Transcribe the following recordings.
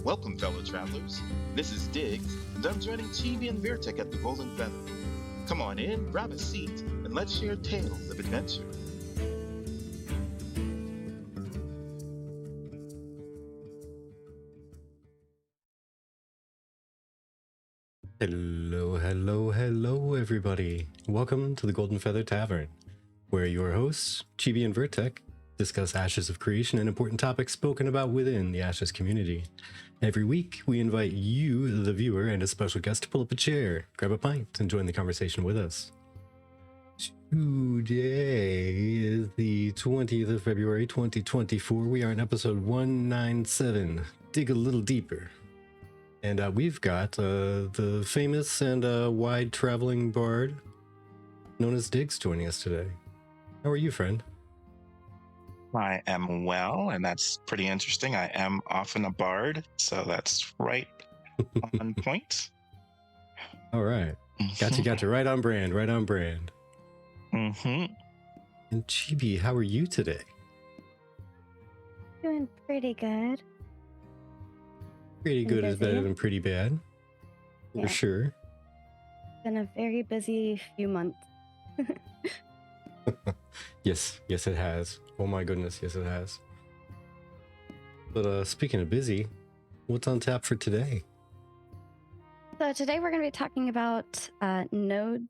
Welcome, fellow travelers. This is Dygz, and I'm joining Chibi and Virtek at the Golden Feather. Come on in, grab a seat, and let's share tales of adventure. Hello, everybody. Welcome to the Golden Feather Tavern, where your hosts, Chibi and Virtek, discuss Ashes of Creation and important topics spoken about within the Ashes community. Every week, we invite you, the viewer, and a special guest to pull up a chair, grab a pint, and join the conversation with us. Today is the 20th of February, 2024. We are in episode 197, Dig a Little Deeper. And we've got the famous and wide-traveling bard known as Dygz joining us today. How are you, friend? I am well, and that's pretty interesting. I am often a bard, so that's right on point. All right. Gotcha. Right on brand. Mm-hmm. And Chibi, how are you today? Doing pretty good. Pretty good is better than pretty bad. Yeah. For sure. Been a very busy few months. Yes, it has. Oh my goodness, yes it has. But speaking of busy, what's on tap for today? So today we're going to be talking about nodes,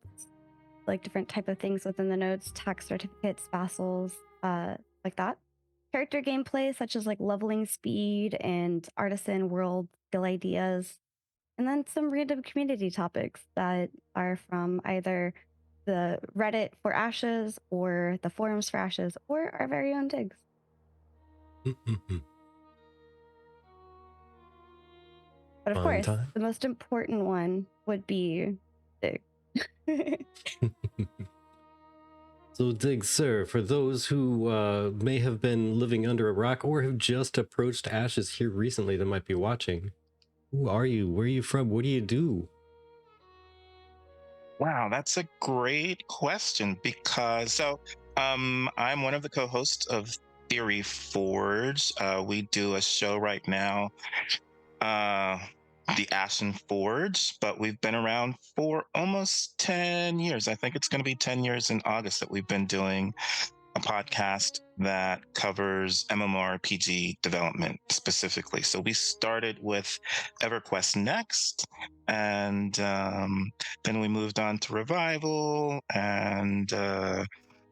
like different type of things within the nodes, tax certificates, vassals, like that. Character gameplay such as like leveling speed and Artisan world skill ideas, and then some random community topics that are from either the Reddit for Ashes or the forums for Ashes or our very own Dygz. But of course, the most important one would be Dygz. So Dygz, sir, for those who may have been living under a rock or have just approached Ashes here recently that might be watching, who are you? Where are you from? What do you do? Wow, that's a great question because I'm one of the co-hosts of Theory Forge. We do a show right now, the Ashen Forge, but we've been around for almost 10 years. I think it's going to be 10 years in August that we've been doing a podcast that covers MMORPG development specifically. So we started with EverQuest Next, and then we moved on to Revival and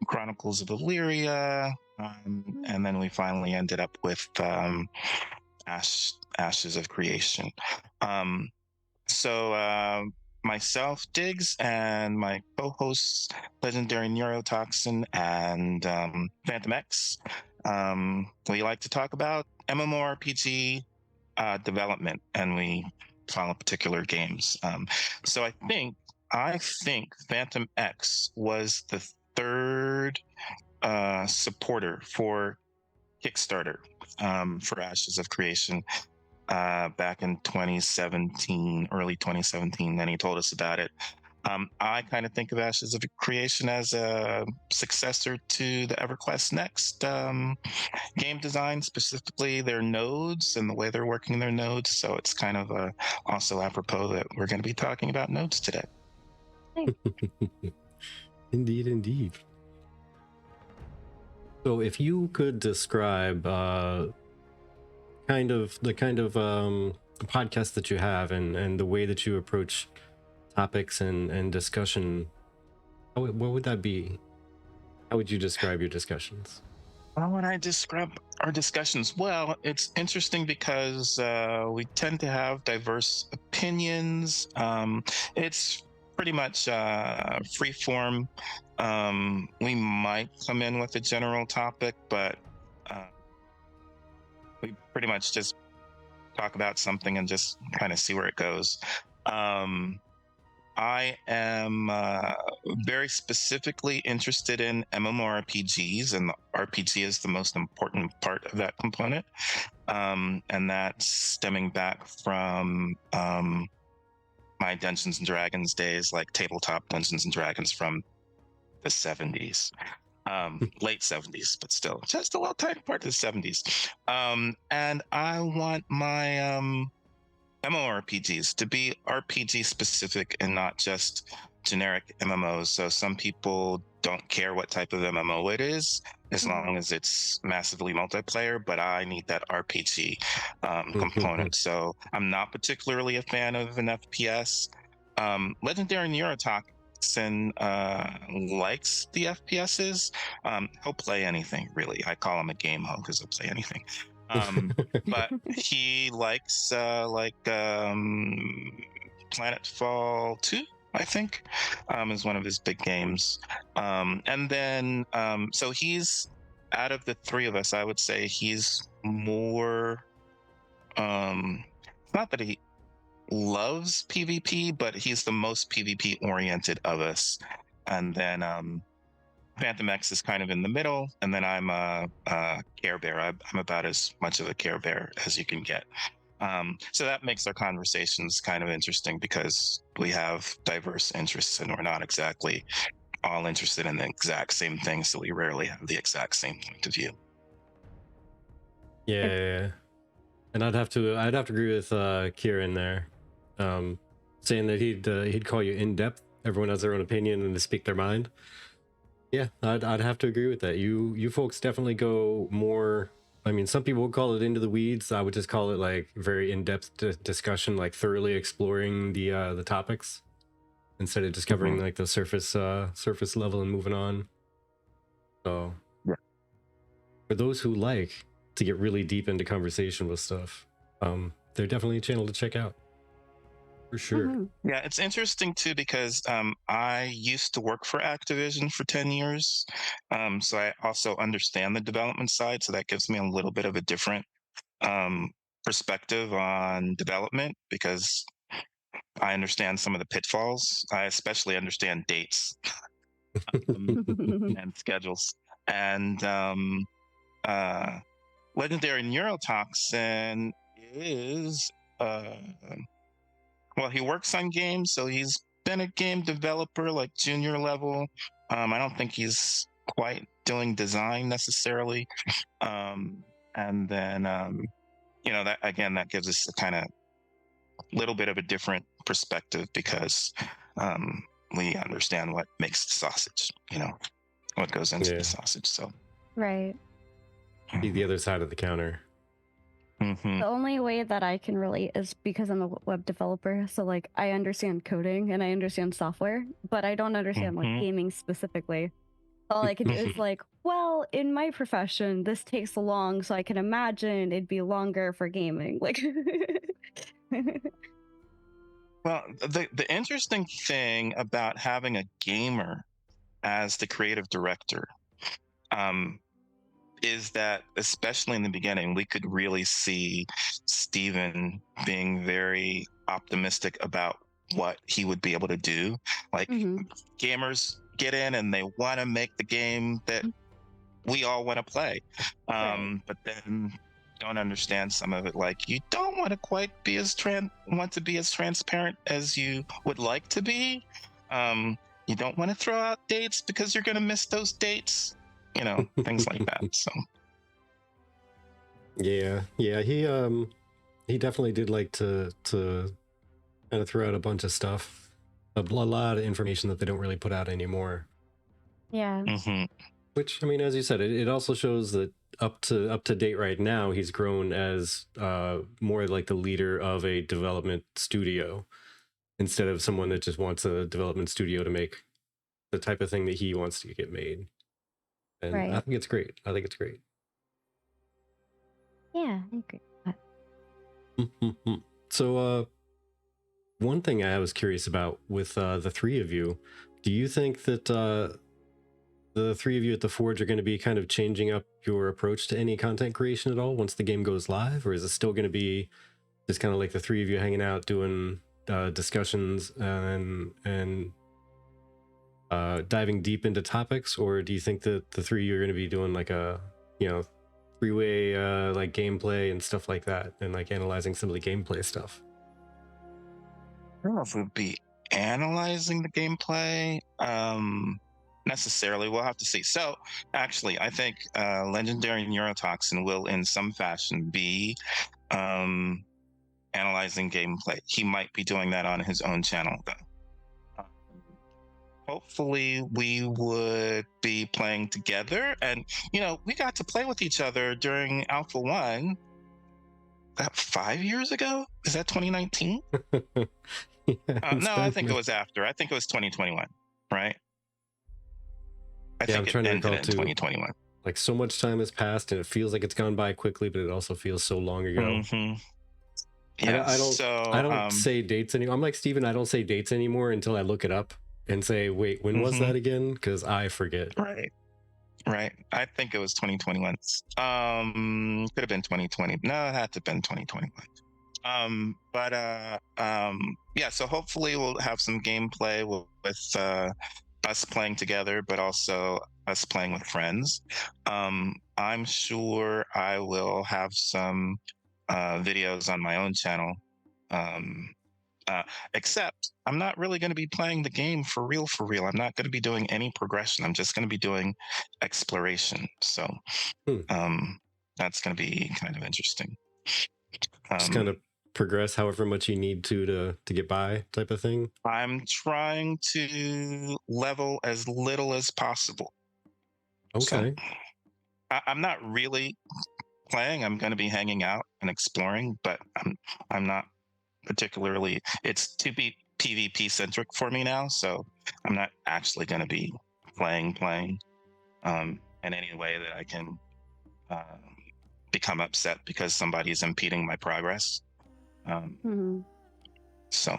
Chronicles of Illyria, and then we finally ended up with Ashes of Creation. Myself, Dygz, and my co-hosts, Legendary Neurotoxin and Fantmx, we like to talk about MMORPG development, and we follow particular games. So I think Fantmx was the third supporter for Kickstarter for Ashes of Creation back in 2017, early 2017, and he told us about it. I kind of think of Ashes of Creation as a successor to the EverQuest Next game design, specifically their nodes and the way they're working their nodes. So it's kind of also apropos that we're going to be talking about nodes today. Indeed. So if you could describe the kind of podcast that you have and the way that you approach topics and discussion, what would that be? How would you describe your discussions? How would I describe our discussions? Well, it's interesting because we tend to have diverse opinions. It's pretty much free form. We might come in with a general topic, but we pretty much just talk about something and just kind of see where it goes. I am very specifically interested in MMORPGs, and the RPG is the most important part of that component. And that's stemming back from my Dungeons and Dragons days, like tabletop Dungeons and Dragons from the 70s. Late 70s, but still just a little tiny part of the 70s. And I want my MMORPGs to be RPG specific and not just generic MMOs. So some people don't care what type of MMO it is, as long as it's massively multiplayer, but I need that RPG component. So I'm not particularly a fan of an FPS. Legendary Neurotoxin likes the FPSs. He'll play anything, really. I call him a game hoe because he'll play anything. But he likes Planetfall 2, I think, is one of his big games. And then so he's, out of the three of us, I would say he's more not that he loves PvP, but he's the most PvP oriented of us. And then Fantmx is kind of in the middle, and then I'm a Care Bear. I'm about as much of a Care Bear as you can get. So that makes our conversations kind of interesting because we have diverse interests and we're not exactly all interested in the exact same thing, so we rarely have the exact same point of view. Yeah. And I'd have to agree with Kieran there, saying that he'd call you in depth. Everyone has their own opinion and to speak their mind. Yeah, I'd have to agree with that. You folks definitely go more. I mean, some people would call it into the weeds. I would just call it like very in-depth discussion, like thoroughly exploring the topics instead of just covering like the surface level and moving on. So yeah. For those who like to get really deep into conversation with stuff, they're definitely a channel to check out. For sure. Yeah, it's interesting too because I used to work for Activision for 10 years. So I also understand the development side. So that gives me a little bit of a different perspective on development because I understand some of the pitfalls. I especially understand dates and schedules. And Legendary Neurotoxin is well, he works on games, so he's been a game developer like junior level. I don't think he's quite doing design necessarily. And then that again, that gives us a kind of little bit of a different perspective because we understand what makes the sausage, what goes into the sausage. So right. The other side of the counter. The only way that I can relate is because I'm a web developer. So like I understand coding and I understand software, but I don't understand like gaming specifically. All I can do is like, well, in my profession, this takes long, so I can imagine it'd be longer for gaming. Like well, the interesting thing about having a gamer as the creative director is that, especially in the beginning, we could really see Steven being very optimistic about what he would be able to do. Like gamers get in and they want to make the game that we all want to play. But then don't understand some of it. Like you don't want to quite be as transparent as you would like to be. You don't want to throw out dates because you're going to miss those dates. Things like that. So yeah, he definitely did like to kind of throw out a bunch of stuff, a lot of information that they don't really put out anymore. Yeah. Which, I mean, as you said, it also shows that up to date right now, he's grown as more like the leader of a development studio instead of someone that just wants a development studio to make the type of thing that he wants to get made. And I think it's great. Yeah, I agree. So, one thing I was curious about with the three of you, do you think that the three of you at the Forge are going to be kind of changing up your approach to any content creation at all once the game goes live? Or is it still going to be just kind of like the three of you hanging out doing discussions and diving deep into topics? Or do you think that the three of you are going to be doing like a, three-way like gameplay and stuff like that and like analyzing some of the gameplay stuff? I don't know if we'd be analyzing the gameplay. necessarily. We'll have to see. So actually, I think legendary neurotoxin will in some fashion be analyzing gameplay. He might be doing that on his own channel though. Hopefully we would be playing together, and we got to play with each other during Alpha 1 that 5 years ago. Is that 2019? No, I think it was after. I think it was 2021, right? I think I'm trying it to ended recall in too. 2021. Like, so much time has passed and it feels like it's gone by quickly, but it also feels so long ago. Mm-hmm. Yeah, I don't say dates anymore. I'm like Steven, I don't say dates anymore until I look it up and say, wait, when was that again? Because I forget. Right. I think it was 2021. Could have been 2020. No, it had to have been 2021. Yeah, so hopefully we'll have some gameplay with us playing together, but also us playing with friends. I'm sure I will have some videos on my own channel. Except I'm not really going to be playing the game for real. I'm not going to be doing any progression. I'm just going to be doing exploration. So that's going to be kind of interesting. Just kind of progress however much you need to get by, type of thing. I'm trying to level as little as possible. Okay. So, I'm not really playing. I'm going to be hanging out and exploring, but I'm not particularly. It's to be PvP centric for me now, so I'm not actually going to be playing in any way that I can become upset because somebody is impeding my progress. So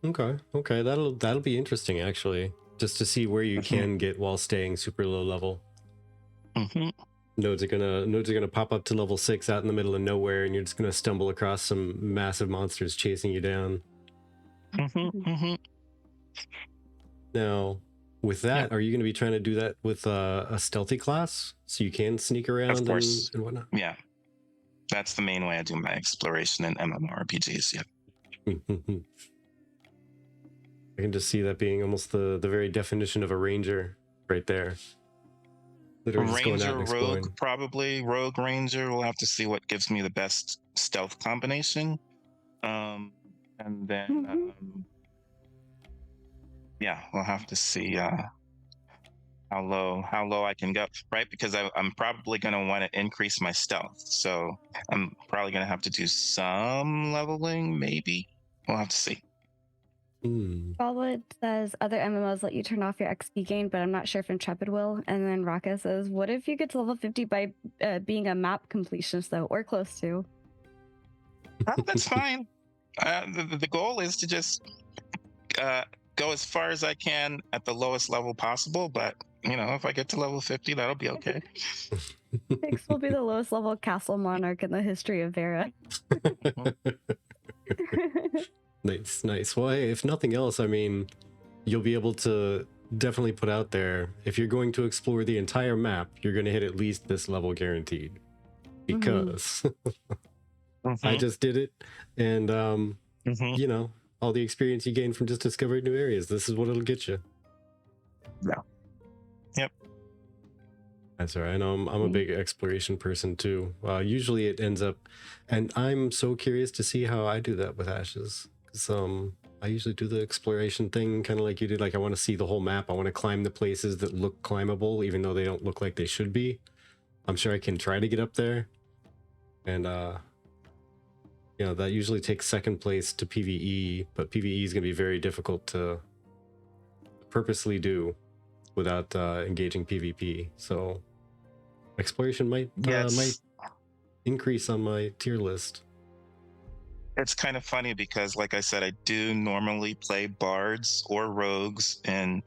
okay, that'll be interesting actually, just to see where you can get while staying super low level. Nodes are gonna pop up to level 6 out in the middle of nowhere, and you're just gonna stumble across some massive monsters chasing you down. Now, with that, are you gonna be trying to do that with a stealthy class so you can sneak around of course. and whatnot? Yeah, that's the main way I do my exploration in MMORPGs. Yeah. I can just see that being almost the very definition of a ranger right there. Literally Ranger, rogue, probably rogue ranger. We'll have to see what gives me the best stealth combination, and then yeah, we'll have to see how low I can go, right? Because I'm probably going to want to increase my stealth, so I'm probably going to have to do some leveling. Maybe we'll have to see. Solid says other MMOs let you turn off your XP gain, but I'm not sure if Intrepid will. And then Raka says, what if you get to level 50 by being a map completionist, though, or close to? That's fine. The goal is to just go as far as I can at the lowest level possible, but if I get to level 50, that'll be okay. Dygz will be the lowest level castle monarch in the history of Vera. Nice. Well, hey, if nothing else, I mean, you'll be able to definitely put out there, if you're going to explore the entire map, you're going to hit at least this level guaranteed. Because I just did it, and all the experience you gain from just discovering new areas, this is what it'll get you. Yeah. Yep. That's all right. I know I'm a big exploration person too. Usually it ends up, and I'm so curious to see how I do that with Ashes. I usually do the exploration thing kind of like you did. Like, I want to see the whole map. I want to climb the places that look climbable, even though they don't look like they should be. I'm sure I can try to get up there. And, that usually takes second place to PvE, but PvE is going to be very difficult to purposely do without engaging PvP. So exploration might increase on my tier list. It's kind of funny because, like I said, I do normally play bards or rogues in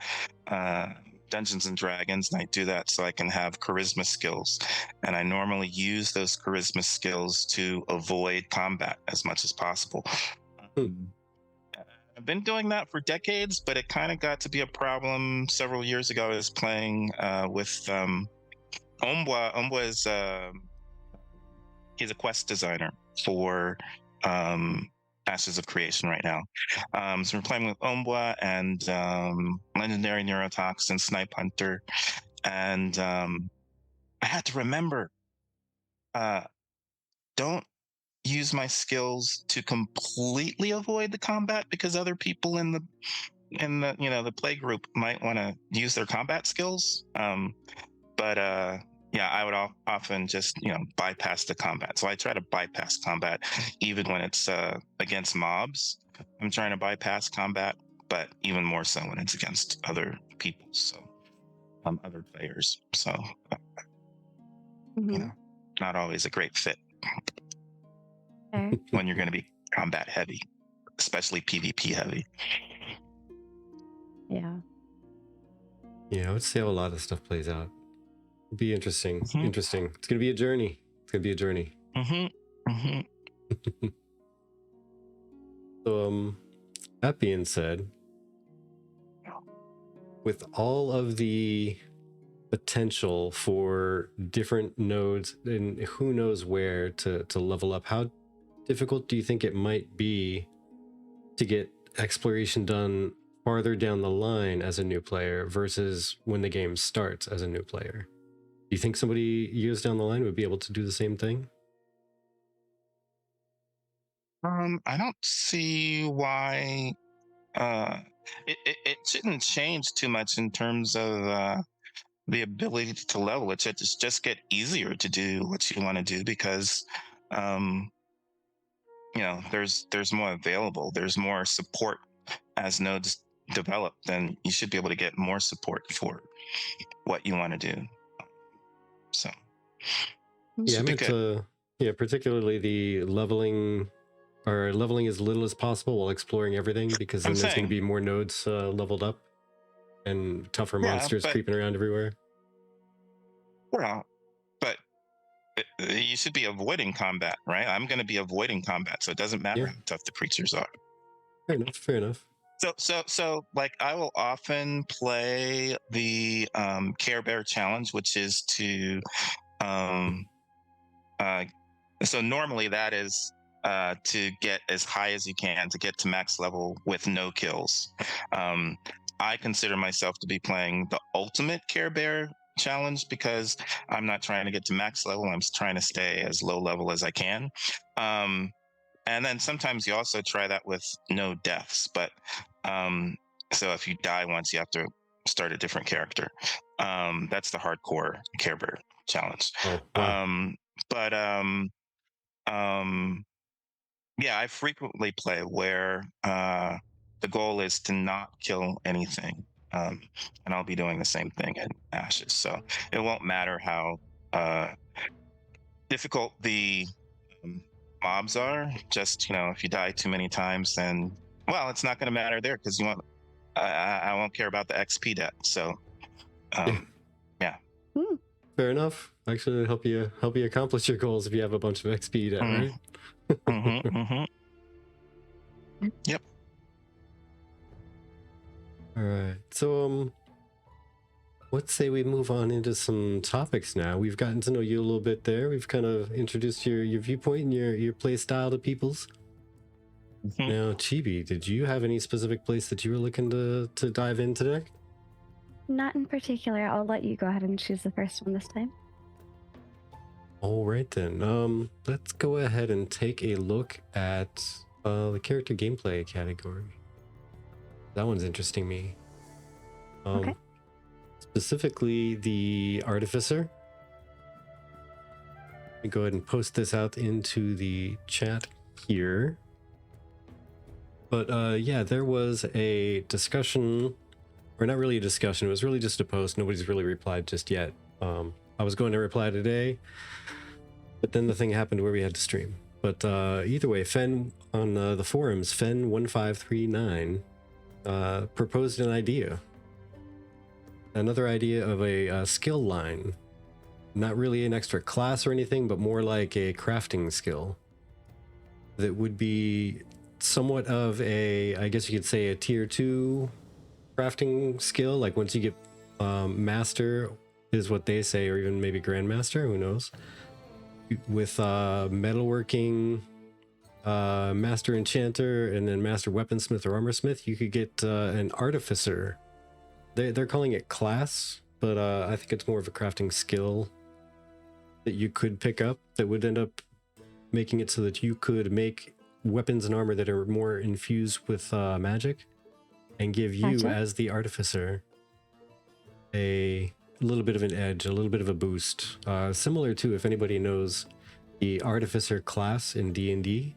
Dungeons and Dragons, and I do that so I can have charisma skills. And I normally use those charisma skills to avoid combat as much as possible. I've been doing that for decades, but it kind of got to be a problem several years ago. I was playing with Ombwa. Ombwa is he's a quest designer for Ashes of Creation right now. So we're playing with Ombwa and Legendary Neurotoxin, Snipe Hunter, and I had to remember, don't use my skills to completely avoid the combat, because other people in the the play group might want to use their combat skills. But yeah, I would often just bypass the combat. So I try to bypass combat even when it's against mobs. I'm trying to bypass combat, but even more so when it's against other people. So other players. So Mhm. not always a great fit Fair. when you're going to be combat heavy, especially PvP heavy. Yeah. Yeah, I would say how a lot of stuff plays out. It'd be interesting. Mhm. Interesting. It's gonna be a journey. It's gonna be a journey. So that being said, with all of the potential for different nodes and who knows where to level up, how difficult do you think it might be to get exploration done farther down the line as a new player versus when the game starts as a new player? Do you think somebody years down the line would be able to do the same thing? I don't see why it shouldn't change too much in terms of the ability to level. It should just get easier to do what you want to do, because um, there's more available. There's more support as nodes develop. Then you should be able to get more support for what you want to do. So Yeah, I should be meant good. yeah, particularly the leveling or leveling as little as possible while exploring everything, because I'm then there's going to saying, be more nodes leveled up and tougher yeah, monsters but creeping around everywhere. well, but you should be avoiding combat, right? I'm going to be avoiding combat, so it doesn't matter Yeah, how tough the creatures are. fair enough. Fair enough. So like I will often play the Care Bear challenge, which is to um uh so normally that is to get as high as you can to get to max level with no kills. Um I consider myself to be playing the ultimate Care Bear challenge, because I'm not trying to get to max level. I'm trying to stay as low level as I can. Um and then sometimes you also try that with no deaths, but um so if you die once, you have to start a different character. That's the hardcore Care Bear challenge. Oh, wow. But yeah, I frequently play where the goal is to not kill anything. And I'll be doing the same thing at Ashes, so it won't matter how uh difficult the um, mobs are. Just if you die too many times, then well, it's not going to matter there, because you want I won't care about the XP debt. So Yeah, yeah. fair enough. Actually, it'll help you accomplish your goals if you have a bunch of XP debt, Mm, right? Yep. All right. So let's say we move on into some topics now. We've gotten to know you a little bit there. We've kind of introduced your viewpoint and your play style to people's. Now, Chibi, did you have any specific place that you were looking to dive in today? Not in particular. I'll let you go ahead and choose the first one this time. All right then. Let's go ahead and take a look at the character gameplay category. That one's interesting me. Okay. Specifically the Artificer. Let me go ahead and post this out into the chat here. But yeah, there was a discussion, or not really a discussion, it was really just a post. Nobody's really replied just yet. I was going to reply today, but then the thing happened where we had to stream. But either way, Fen on the forums, Fen1539, proposed an idea. Another idea of a skill line. Not really an extra class or anything, but more like a crafting skill that would be somewhat of a, I guess you could say, a tier 2 crafting skill. Like once you get master is what they say, or even maybe grandmaster, who knows, with metalworking, Master Enchanter and then Master Weaponsmith or Armorsmith, you could get an Artificer. They're calling it class, but I think it's more of a crafting skill that you could pick up that would end up making it so that you could make weapons and armor that are more infused with magic and give you, Gotcha. as the Artificer, a little bit of an edge, a little bit of a boost. Similar to, if anybody knows, the Artificer class in D&D.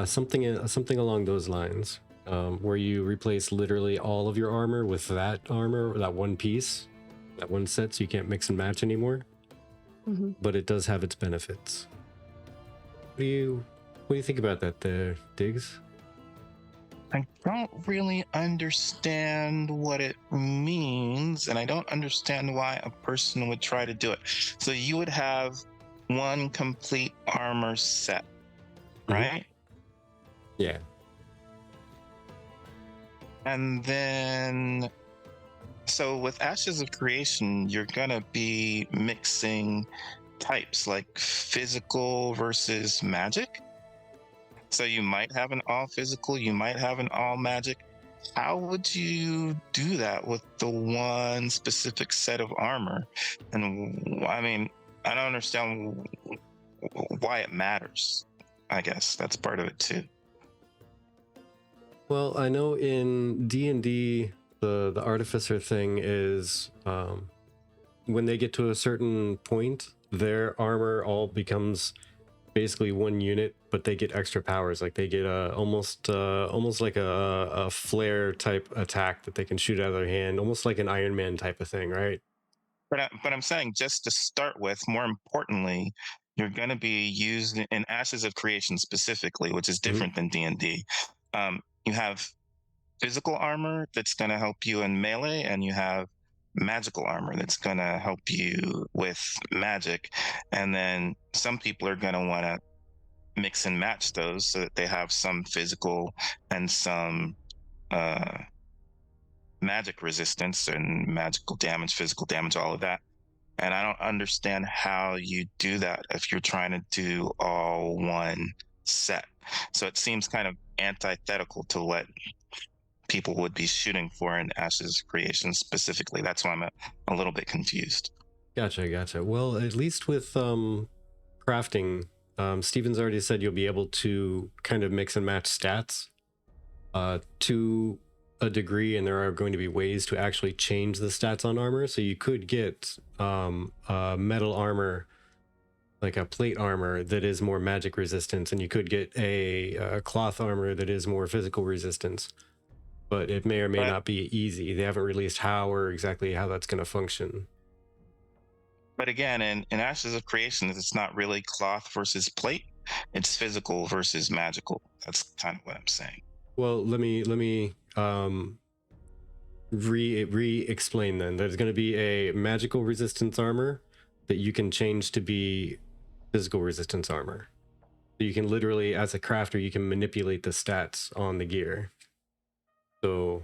Something along those lines, where you replace literally all of your armor with that armor, that one piece, that one set, so you can't mix and match anymore. Mm-hmm. But it does have its benefits. What do you think about that there, Dygz? I don't really understand what it means, and I don't understand why a person would try to do it. So you would have one complete armor set, right? Yeah. And then, so with Ashes of Creation, you're gonna be mixing types like physical versus magic. So you might have an all physical, you might have an all magic. How would you do that with the one specific set of armor? And I mean, I don't understand why it matters. I guess that's part of it too. Well, I know in D&D, the Artificer thing is when they get to a certain point, their armor all becomes basically one unit, but they get extra powers. Like they get almost like a flare type attack that they can shoot out of their hand, almost like an Iron Man type of thing, right? But I'm saying, just to start with, more importantly, you're going to be used in Ashes of Creation specifically, which is different than D&D. You have physical armor that's going to help you in melee, and you have magical armor that's going to help you with magic. And then some people are going to want to mix and match those so that they have some physical and some magic resistance and magical damage, physical damage, all of that. And I don't understand how you do that if you're trying to do all one set. So it seems kind of antithetical to what people would be shooting for in Ashes of Creation specifically. That's why I'm a little bit confused. Gotcha. Well, at least with crafting, Steven's already said you'll be able to kind of mix and match stats to a degree, and there are going to be ways to actually change the stats on armor. So you could get metal armor, like a plate armor that is more magic resistance, and you could get a cloth armor that is more physical resistance. But it may or may not be easy. They haven't released how or exactly how that's going to function. But again, in Ashes of Creation, it's not really cloth versus plate. It's physical versus magical. That's kind of what I'm saying. Well, let me re-explain then. There's going to be a magical resistance armor that you can change to be physical resistance armor. So you can literally, as a crafter, you can manipulate the stats on the gear. So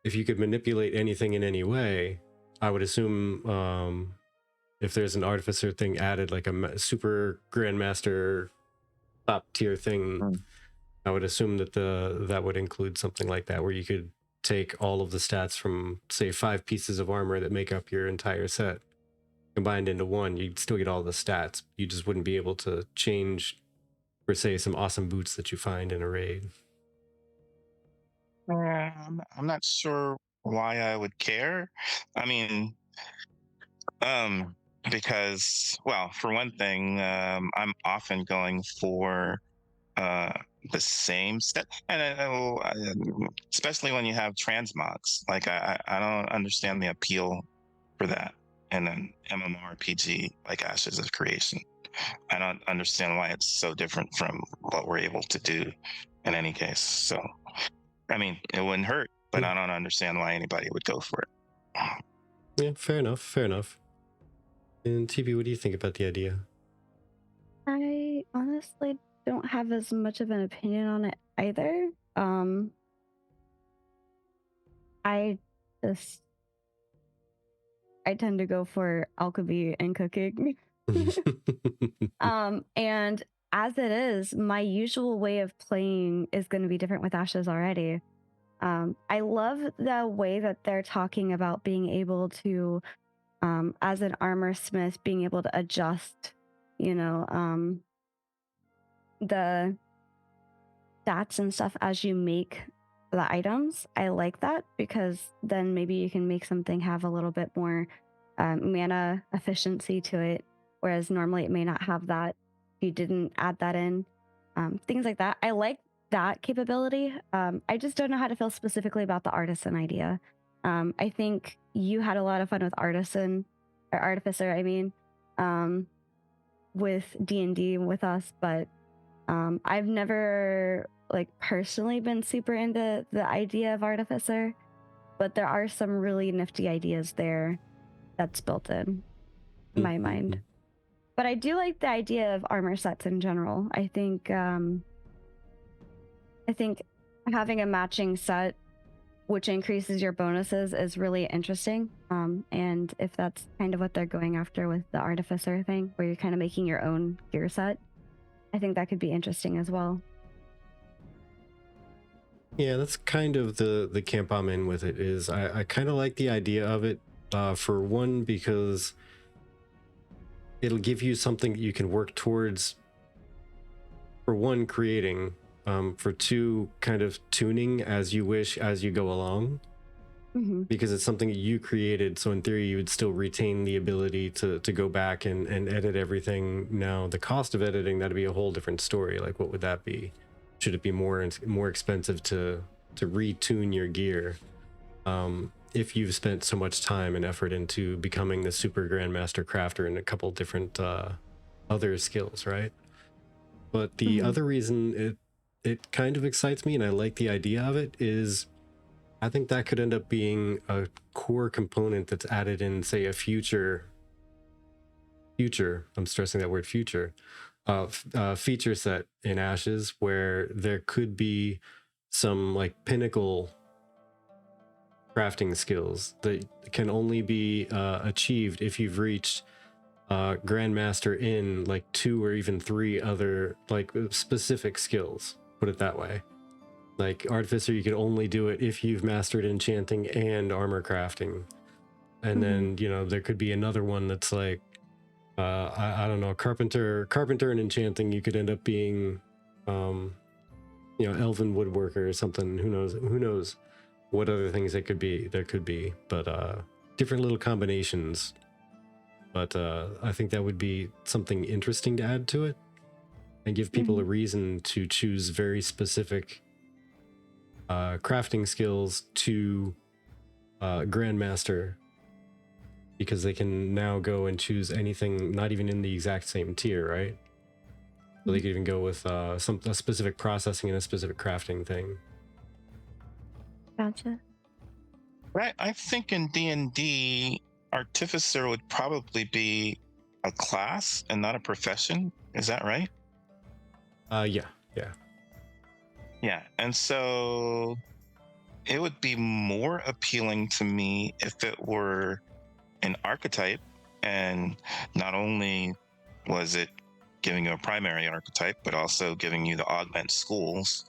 if you could manipulate anything in any way, I would assume if there's an Artificer thing added, like a super Grandmaster top tier thing, I would assume that that would include something like that, where you could take all of the stats from, say, 5 pieces of armor that make up your entire set, combined into one. You'd still get all the stats. You just wouldn't be able to change, for say, some awesome boots that you find in a raid. I'm not sure why I would care. I mean, because, well, for one thing, I'm often going for the same set, and especially when you have transmogs. Like I don't understand the appeal for that in an MMORPG like Ashes of Creation. I don't understand why it's so different from what we're able to do in any case. So, I mean, it wouldn't hurt, but I don't understand why anybody would go for it. Yeah, fair enough. And TV, what do you think about the idea? I honestly don't have as much of an opinion on it either. I tend to go for alchemy and cooking. And as it is, my usual way of playing is going to be different with Ashes already. I love the way that they're talking about being able to, as an armor smith, being able to adjust, the stats and stuff as you make the items. I like that because then maybe you can make something have a little bit more mana efficiency to it, whereas normally it may not have that if you didn't add that in. Things like that. I like that capability. I just don't know how to feel specifically about the Artisan idea. I think you had a lot of fun with Artisan, or Artificer, I mean, with D&D with us, but I've never personally been super into the idea of Artificer, but there are some really nifty ideas there that's built in my mind. But I do like the idea of armor sets in general. I think having a matching set which increases your bonuses is really interesting. And if that's kind of what they're going after with the Artificer thing, where you're kind of making your own gear set, I think that could be interesting as well. Yeah, that's kind of the camp I'm in with it. Is I kind of like the idea of it, for one, because it'll give you something that you can work towards, for one, creating, for two, kind of tuning as you wish as you go along. Because it's something that you created, so in theory you would still retain the ability to go back and edit everything. Now the cost of editing, that'd be a whole different story. Like, what would that be? Should it be more expensive to retune your gear, if you've spent so much time and effort into becoming the super grandmaster crafter and a couple different other skills, right? But the other reason it kind of excites me and I like the idea of it is I think that could end up being a core component that's added in, say, a future, I'm stressing that word, future, feature set in Ashes, where there could be some like pinnacle crafting skills that can only be achieved if you've reached Grandmaster in like 2 or even 3 other like specific skills, put it that way. Like Artificer, you can only do it if you've mastered enchanting and armor crafting. And then, there could be another one that's like, I don't know, carpenter and enchanting. You could end up being, elven woodworker or something. Who knows what other things there could be, but different little combinations. But I think that would be something interesting to add to it and give people a reason to choose very specific crafting skills to Grandmaster, because they can now go and choose anything not even in the exact same tier, right? So they could even go with a specific processing and a specific crafting thing. Gotcha. Right. I think in D&D, Artificer would probably be a class and not a profession. Is that right? Yeah. Yeah. And so it would be more appealing to me if it were an archetype, and not only was it giving you a primary archetype, but also giving you the augment schools,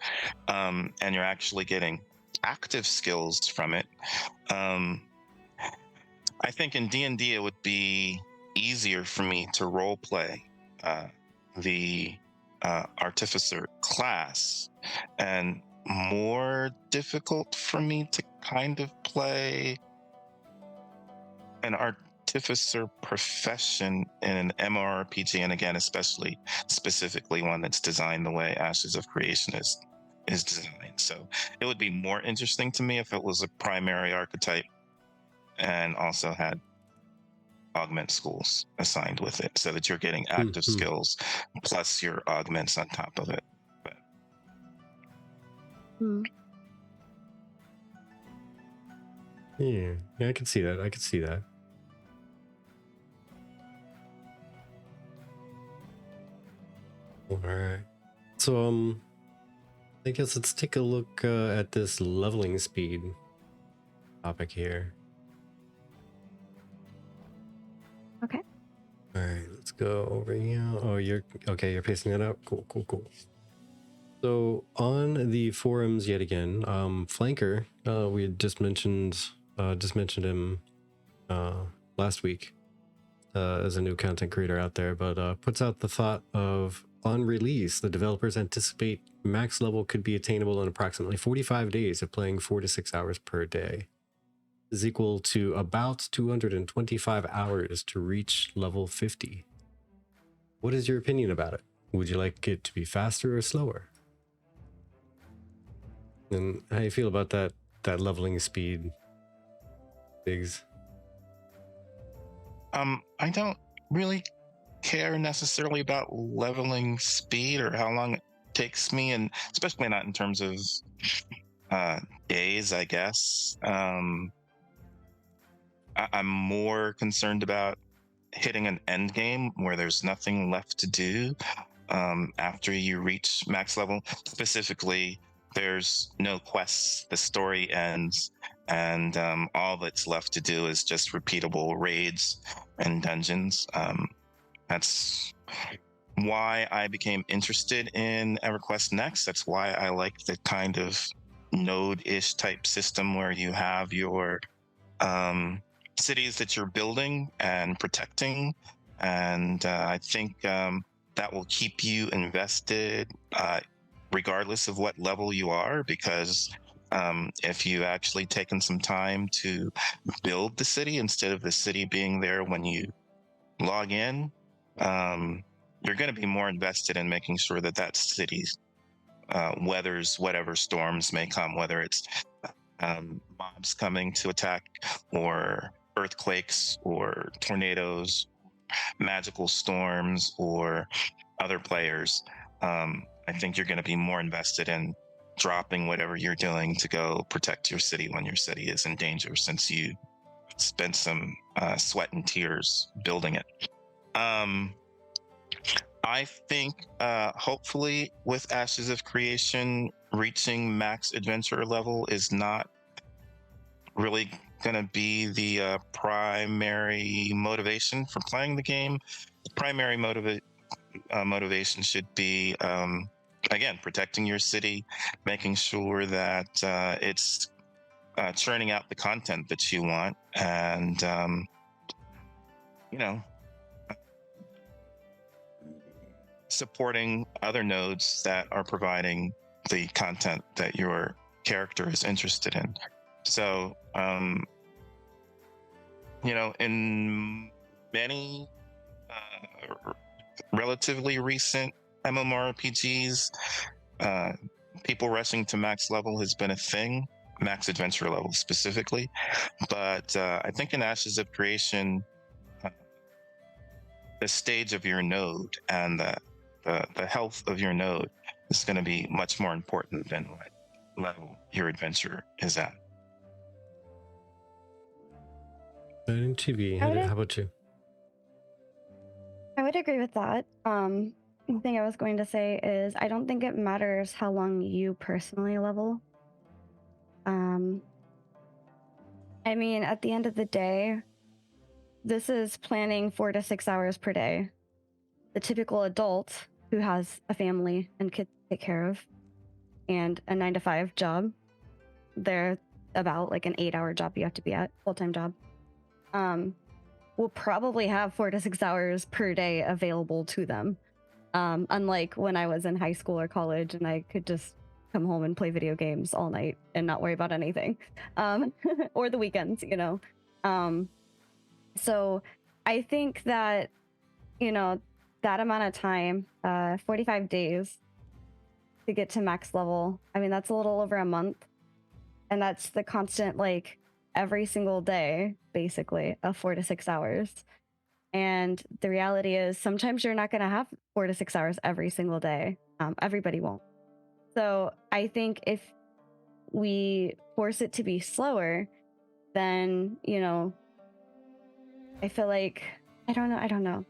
and you're actually getting active skills from it. I think in D&D it would be easier for me to role play the Artificer class, and more difficult for me to kind of play an Artificer profession in an MMORPG, and again, especially specifically one that's designed the way Ashes of Creation is designed. So it would be more interesting to me if it was a primary archetype and also had augment schools assigned with it, so that you're getting active skills plus your augments on top of it. But Yeah, I can see that. All right. So I guess let's take a look at this leveling speed topic here. Okay. All right, let's go over here. Oh, you're okay. You're pasting that out. Cool. So on the forums yet again, Flanker, we had just mentioned him last week as a new content creator out there, but puts out the thought of on release, the developers anticipate max level could be attainable in approximately 45 days of playing 4 to 6 hours per day. This is equal to about 225 hours to reach level 50. What is your opinion about it? Would you like it to be faster or slower? And how do you feel about that leveling speed, Dygz? I don't really care necessarily about leveling speed or how long it takes me, and especially not in terms of days, I guess. I'm more concerned about hitting an end game where there's nothing left to do after you reach max level. Specifically, there's no quests, the story ends, and all that's left to do is just repeatable raids and dungeons. That's why I became interested in EverQuest Next. That's why I like the kind of node-ish type system where you have your cities that you're building and protecting, and I think that will keep you invested regardless of what level you are, because if you've actually taken some time to build the city instead of the city being there when you log in, you're going to be more invested in making sure that that city weathers whatever storms may come, whether it's mobs coming to attack, or earthquakes, or tornadoes, magical storms, or other players. I think you're going to be more invested in dropping whatever you're doing to go protect your city when your city is in danger, since you spent some sweat and tears building it. I think hopefully with Ashes of Creation, reaching max adventure level is not really going to be the primary motivation for playing the game. The primary motivation should be, again, protecting your city, making sure that it's churning out the content that you want, and supporting other nodes that are providing the content that your character is interested in. So, in many relatively recent MMORPGs, people rushing to max level has been a thing, max adventure level specifically. But I think in Ashes of Creation, the stage of your node and the health of your node is going to be much more important than what level your adventure is at. Chibi, how about you? I would agree with that. The thing I was going to say is I don't think it matters how long you personally level. I mean, at the end of the day, this is planning 4 to 6 hours per day. The typical adult who has a family and kids to take care of and a 9-to-5 job, they're about like an 8-hour job you have to be at, full-time job, will probably have 4 to 6 hours per day available to them. Unlike when I was in high school or college and I could just come home and play video games all night and not worry about anything, or the weekends, So I think that, that amount of time, 45 days to get to max level, I mean, that's a little over a month. And that's the constant, like, every single day, basically, of 4 to 6 hours. And the reality is sometimes you're not going to have 4 to 6 hours every single day. Everybody won't. So I think if we force it to be slower, then, I feel like, I don't know.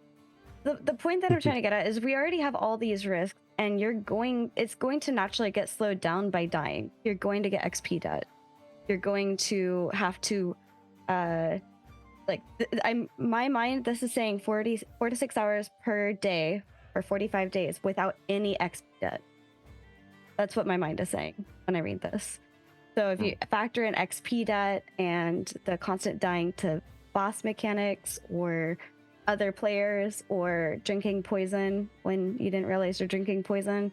The point that I'm trying to get at is we already have all these risks, and it's going to naturally get slowed down by dying. You're going to get XP debt. You're going to have to like my mind, this is saying 4 to 6 hours per day for 45 days without any XP debt. That's what my mind is saying when I read this. So if you factor in XP debt and the constant dying to boss mechanics or other players or drinking poison when you didn't realize you're drinking poison,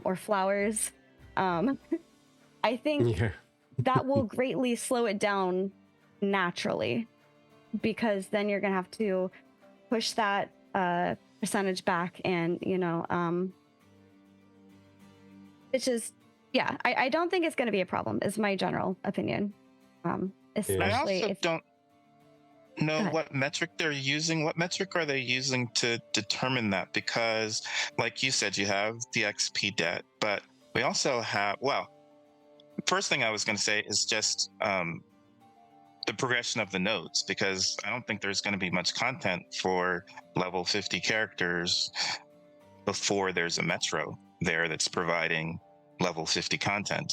or flowers, I think that will greatly slow it down naturally, because then you're gonna have to push that percentage back, and it's just, yeah, I don't think it's gonna be a problem, is my general opinion. Especially I also if don't know what metric they're using. What metric are they using to determine that? Because, like you said, you have the XP debt, but we also have, well, first thing I was going to say is just the progression of the nodes, because I don't think there's going to be much content for level 50 characters before there's a metro there that's providing level 50 content.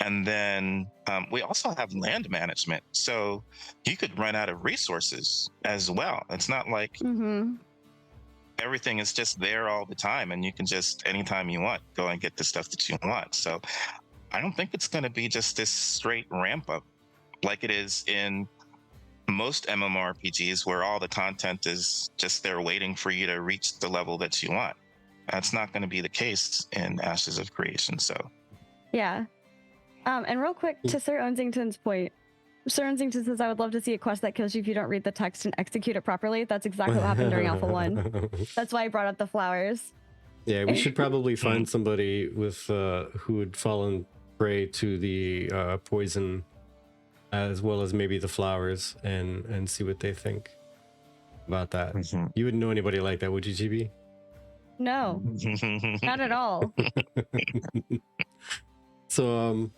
And then we also have land management, so you could run out of resources as well. It's not like everything is just there all the time and you can just, anytime you want, go and get the stuff that you want. So I don't think it's going to be just this straight ramp up like it is in most MMORPGs, where all the content is just there waiting for you to reach the level that you want. That's not going to be the case in Ashes of Creation. So yeah. And real quick, to Sir Onsington's point, Sir Onsington says, I would love to see a quest that kills you if you don't read the text and execute it properly. That's exactly what happened during Alpha 1. That's why I brought up the flowers. Yeah, we should probably find somebody with who would fallen prey to the poison, as well as maybe the flowers, and see what they think about that. You wouldn't know anybody like that, would you, GB? No, not at all. So,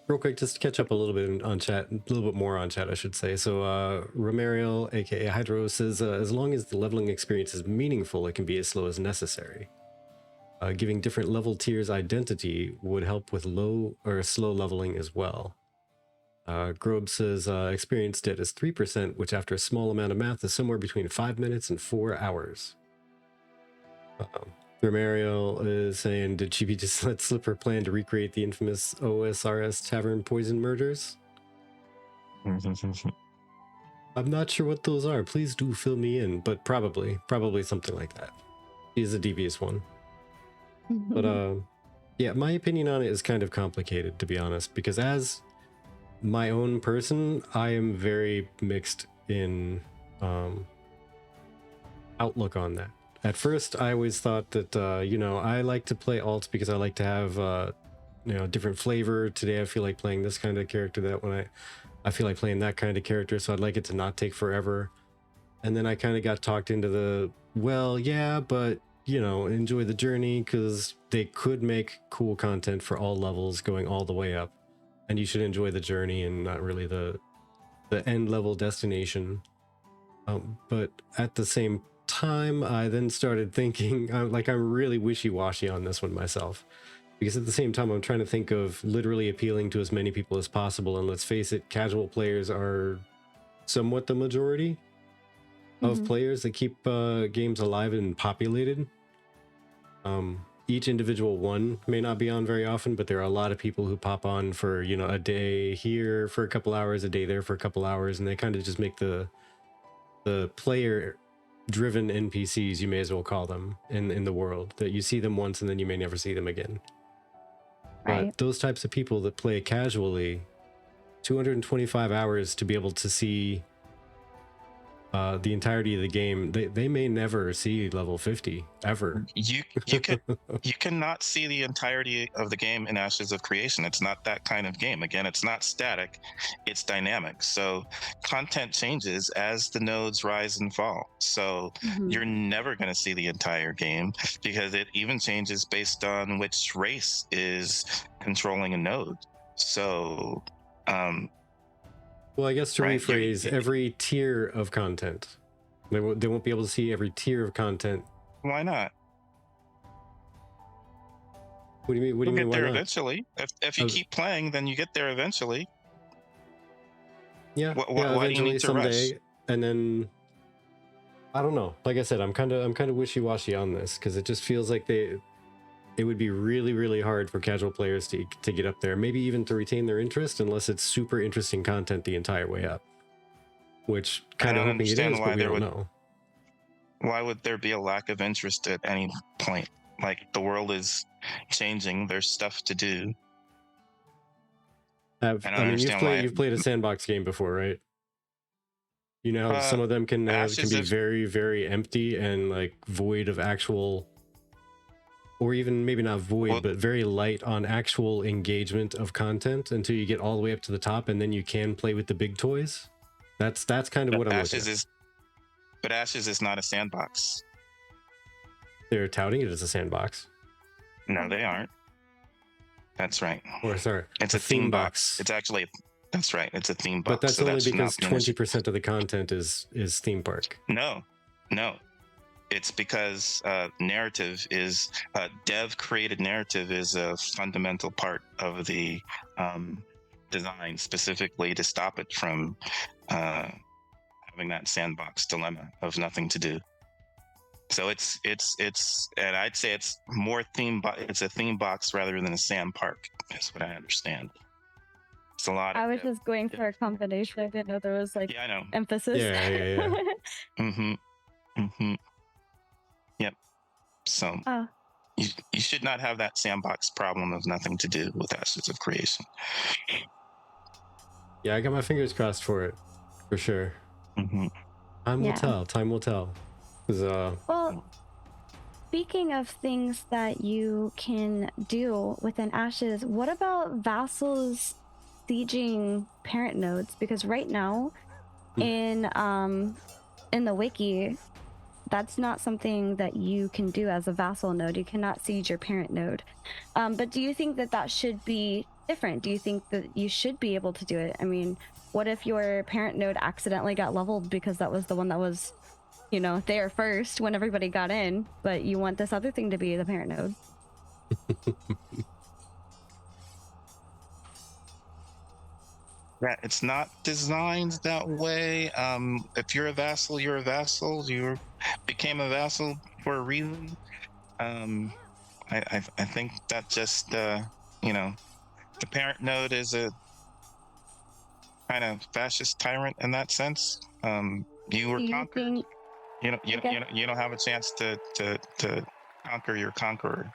real quick, just to catch up a little bit on chat, a little bit more on chat, I should say. So, Romariel, aka Hydro, says, as long as the leveling experience is meaningful, it can be as slow as necessary. Giving different level tiers identity would help with low or slow leveling as well. Grobe says, experience debt is 3%, which after a small amount of math is somewhere between 5 minutes and 4 hours. Romariel is saying, did Chibi just let slip her plan to recreate the infamous OSRS Tavern poison murders? I'm not sure what those are. Please do fill me in, but probably something like that. She is a devious one. But yeah, my opinion on it is kind of complicated, to be honest, because as my own person, I am very mixed in outlook on that. At first, I always thought that, I like to play alts because I like to have, different flavor. Today, I feel like playing this kind of character. That when I feel like playing that kind of character, so I'd like it to not take forever. And then I kind of got talked into the, well, yeah, but, enjoy the journey, because they could make cool content for all levels going all the way up. And you should enjoy the journey and not really the end level destination. But at the same time, I then started thinking, I'm really wishy-washy on this one myself, because at the same time I'm trying to think of literally appealing to as many people as possible, and let's face it, casual players are somewhat the majority of players that keep games alive and populated. Each individual one may not be on very often, but there are a lot of people who pop on for a day here for a couple hours, a day there for a couple hours, and they kind of just make the player driven NPCs, you may as well call them, in the world, that you see them once and then you may never see them again. Right. But those types of people that play casually, 225 hours to be able to see the entirety of the game, they may never see level 50 ever. You cannot see the entirety of the game in Ashes of Creation. It's not that kind of game. Again, it's not static, it's dynamic. So content changes as the nodes rise and fall. So you're never going to see the entire game, because it even changes based on which race is controlling a node. So well, I guess to rephrase, every tier of content. They won't be able to see every tier of content. Why not? What do you mean? What do you mean? Get there why not? eventually. If you keep playing, then you get there eventually. Yeah. Why do you need to rush? And then I don't know. Like I said, I'm kind of wishy-washy on this because it just feels like it would be really, really hard for casual players to get up there, maybe even to retain their interest unless it's super interesting content the entire way up. Which kind of hoping it is, but we don't know. Why would there be a lack of interest at any point? Like, the world is changing. There's stuff to do. I mean, you've played a sandbox game before, right? You know, some of them can be very, very empty and like void of actual, or even maybe not void, but very light on actual engagement of content until you get all the way up to the top, and then you can play with the big toys. That's kind of what I'm looking at. But Ashes is not a sandbox. They're touting it as a sandbox. No, they aren't. That's right. Or sorry, it's a theme box. It's actually, that's right. It's a theme box. But that's only because 20% of the content is theme park. No. It's because narrative is dev created narrative is a fundamental part of the design, specifically to stop it from having that sandbox dilemma of nothing to do. So it's and I'd say it's more it's a theme box rather than a sand park, is what I understand. It's a lot. I was just going for a combination. I didn't know there was like I know. emphasis. Yeah. Yep. So you should not have that sandbox problem of nothing to do with Ashes of Creation. Yeah, I got my fingers crossed for it, for sure. Time will tell. Time will tell. Well, speaking of things that you can do within Ashes, what about Vassals sieging parent nodes? Because right now, in the wiki, that's not something that you can do as a vassal node. You cannot siege your parent node. But do you think that should be different? Do you think that you should be able to do it? I mean, what if your parent node accidentally got leveled because that was the one that was, you know, there first when everybody got in, but you want this other thing to be the parent node? Yeah, it's not designed that way. If you're a vassal, you're a vassal. You became a vassal for a reason. I think that just you know, the parent node is a kind of fascist tyrant in that sense. You were conquered. You don't have a chance to conquer your conqueror.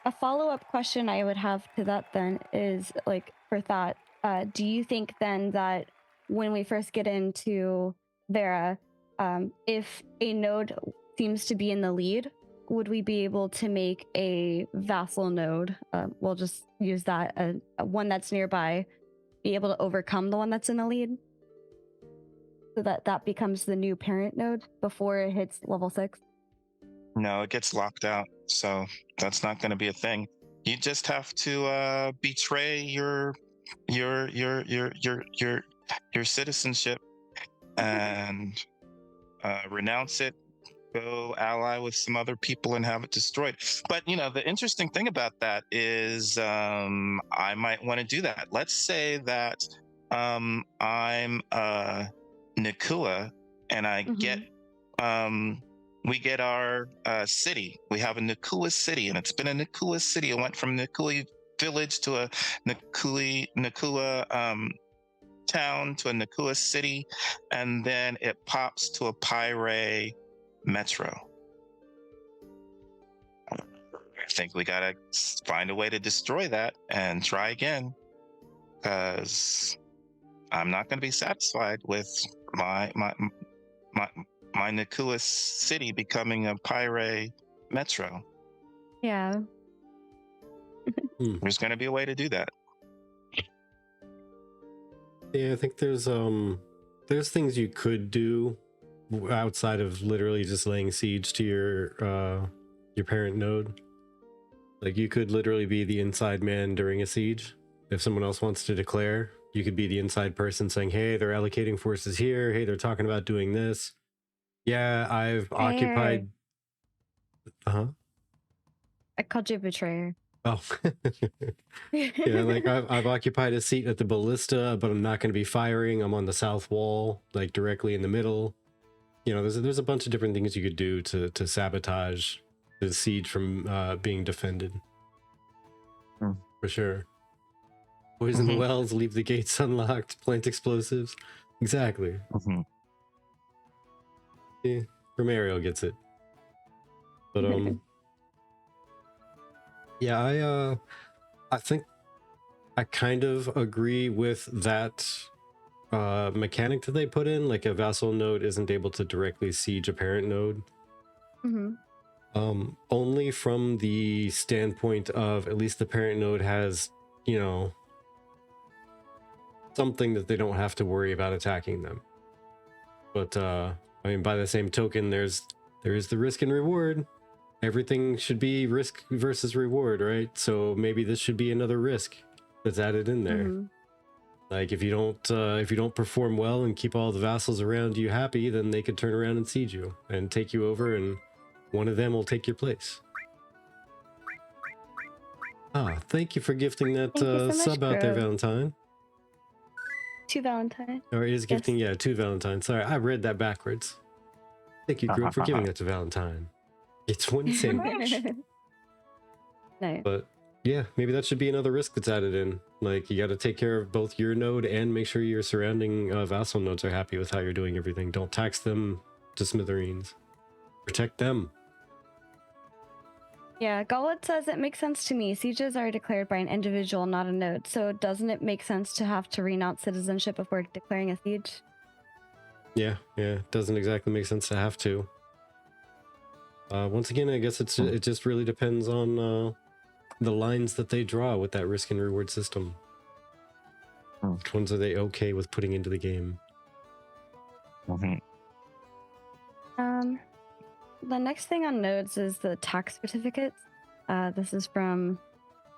A follow-up question I would have to that then is, like, for that, do you think then that when we first get into Vera, if a node seems to be in the lead, would we be able to make a vassal node? We'll just use that, one that's nearby, be able to overcome the one that's in the lead? So that becomes the new parent node before it hits level 6? No, it gets locked out, so that's not going to be a thing. You just have to betray your citizenship and renounce it. Go ally with some other people and have it destroyed. But you know, the interesting thing about that is I might want to do that. Let's say that I'm Nakua and I get we get our city. We have a Nakua city, and it's been a Nakua city. It went from Nakua village to a Nakua town to a Nakua city, and then it pops to a Pyre metro. I think we gotta find a way to destroy that and try again, because I'm not gonna be satisfied with my Nakua city becoming a Pyre metro. Yeah. There's going to be a way to do that. Yeah, I think there's things you could do outside of literally just laying siege to your parent node. Like, you could literally be the inside man during a siege. If someone else wants to declare, you could be the inside person saying, hey, they're allocating forces here. Hey, they're talking about doing this. Yeah, I've occupied. I called you a betrayer. Oh. Yeah, like I've occupied a seat at the ballista, but I'm not going to be firing. I'm on the south wall, like directly in the middle. You know, there's a bunch of different things you could do to sabotage the siege from being defended. Hmm. For sure. Poison the Mhm. wells, leave the gates unlocked, plant explosives. Exactly. Mhm. Yeah, Romero gets it. But yeah, I think I kind of agree with that mechanic that they put in. Like a vassal node isn't able to directly siege a parent node. Hmm. Only from the standpoint of at least the parent node has, you know, something that they don't have to worry about attacking them. But I mean, by the same token, there is the risk and reward. Everything should be risk versus reward, right? So maybe this should be another risk that's added in there. Hmm. Like if you don't perform well and keep all the vassals around you happy, then they could turn around and siege you and take you over, and one of them will take your place. Ah, thank you for gifting that Thank you so much, sub out there, Grove. Valentine. To Valentine. Or is gifting, Yes. yeah, to Valentine. Sorry, I read that backwards. Thank you, Grove, for giving that to Valentine. It's one sandwich. No. But yeah, maybe that should be another risk that's added in. Like you got to take care of both your node and make sure your surrounding vassal nodes are happy with how you're doing everything. Don't tax them to smithereens. Protect them. Yeah, Gullet says it makes sense to me. Sieges are declared by an individual, not a node. So doesn't it make sense to have to renounce citizenship before declaring a siege? Yeah, doesn't exactly make sense to have to. Once again, I guess it just really depends on the lines that they draw with that risk and reward system. Which ones are they okay with putting into the game? Mhm. The next thing on nodes is the tax certificates. This is from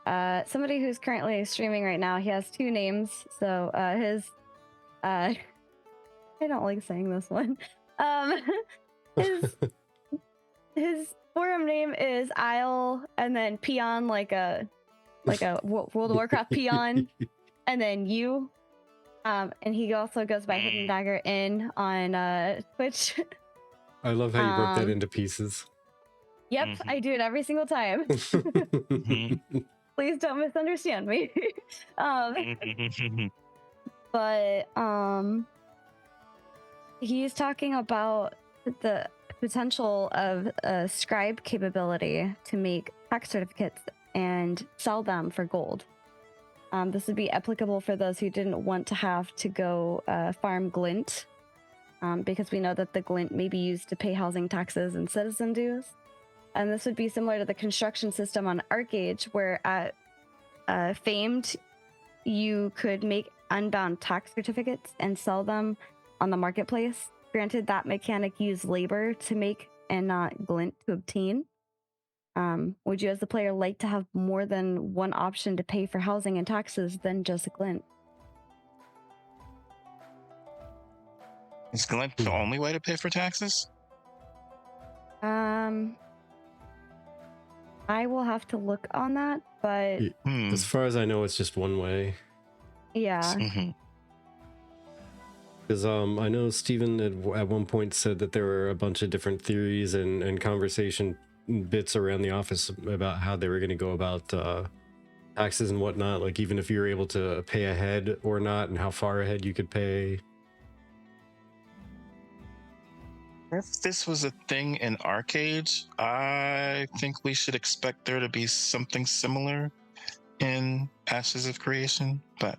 somebody who's currently streaming right now. He has two names. So his I don't like saying this one. His forum name is Isle and then peon like a World of Warcraft peon and then you. And he also goes by Hidden Dagger Inn on Twitch. I love how you broke that into pieces. Yep, I do it every single time. Please don't misunderstand me. But he's talking about the potential of a scribe capability to make tax certificates and sell them for gold. This would be applicable for those who didn't want to have to go farm glint, because we know that the glint may be used to pay housing taxes and citizen dues. And this would be similar to the construction system on Arcage, where at Famed, you could make unbound tax certificates and sell them on the marketplace. Granted, that mechanic used labor to make and not glint to obtain. Would you as the player like to have more than one option to pay for housing and taxes than just glint? Is glint the only way to pay for taxes? I will have to look on that, but as far as I know, it's just one way. Yeah. Because I know Steven at one point said that there were a bunch of different theories and conversation bits around the office about how they were going to go about taxes and whatnot, like even if you were able to pay ahead or not, and how far ahead you could pay. If this was a thing in Arcade, I think we should expect there to be something similar in Ashes of Creation, but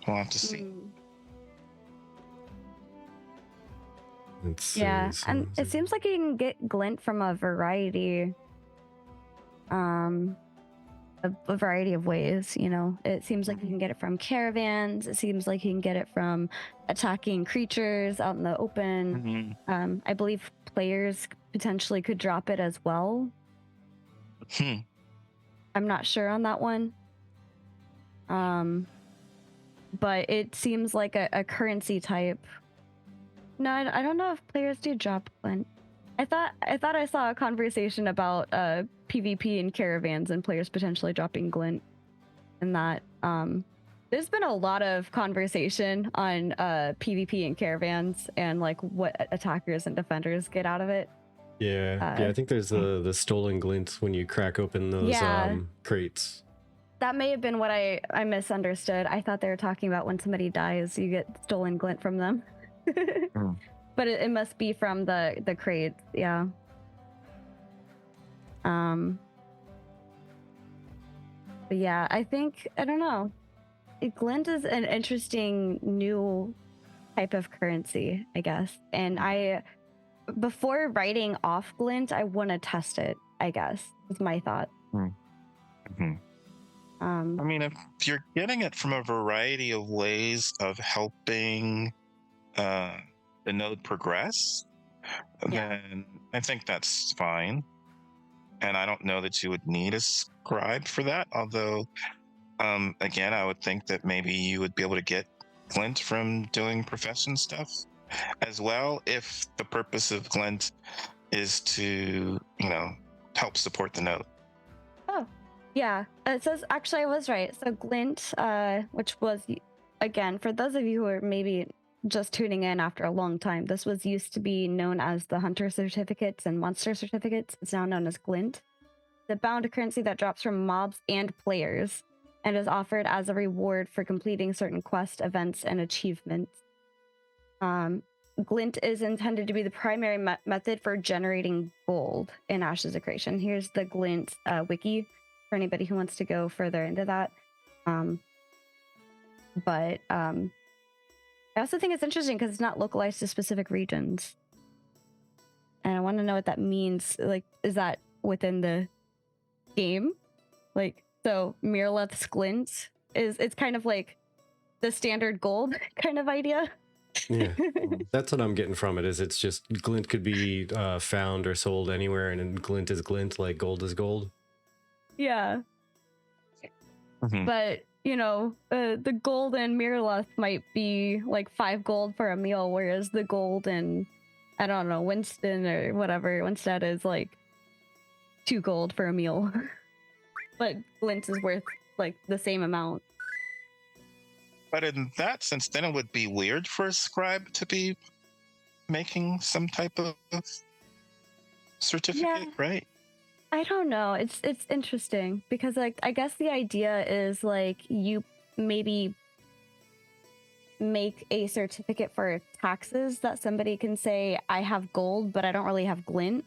we'll have to see. Yeah, and it seems like you can get glint from a variety of ways, you know. It seems like you can get it from caravans. It seems like you can get it from attacking creatures out in the open. I believe players potentially could drop it as well. I'm not sure on that one. But it seems like a currency type. No, I don't know if players do drop glint. I thought I saw a conversation about PvP and caravans and players potentially dropping glint, and that there's been a lot of conversation on PvP and caravans and like what attackers and defenders get out of it. Yeah, I think there's the stolen glint when you crack open those crates. That may have been what I misunderstood. I thought they were talking about when somebody dies, you get stolen glint from them. But it must be from the crates, yeah. But yeah, I don't know. Glint is an interesting new type of currency, I guess. And before writing off glint, I want to test it, I guess, is my thought. Mm-hmm. I mean, if you're getting it from a variety of ways of helping the node progress, then I think that's fine. And I don't know that you would need a scribe for that, although again, I would think that maybe you would be able to get glint from doing profession stuff as well, if the purpose of glint is to, help support the node. Oh, yeah. It says, actually, I was right. So glint, which was, again, for those of you who are maybe just tuning in after a long time, this was used to be known as the hunter certificates and monster certificates. It's now known as glint. The bound currency that drops from mobs and players and is offered as a reward for completing certain quest events and achievements. Glint is intended to be the primary method for generating gold in Ashes of Creation. Here's the glint wiki for anybody who wants to go further into that. But I also think it's interesting because it's not localized to specific regions. And I want to know what that means. Like, is that within the game? Like, so Mirleth's glint it's kind of like the standard gold kind of idea. Yeah, that's what I'm getting from it. Is it's just glint could be found or sold anywhere, and glint is glint, like gold is gold. Yeah. But the gold in Mirleth might be like 5 gold for a meal, whereas the gold in, I don't know, Winston or whatever, Winstead is like 2 gold for a meal. But glint is worth like the same amount. But in that sense, then it would be weird for a scribe to be making some type of certificate, right? I don't know. It's interesting because like I guess the idea is like you maybe make a certificate for taxes that somebody can say, I have gold, but I don't really have glint.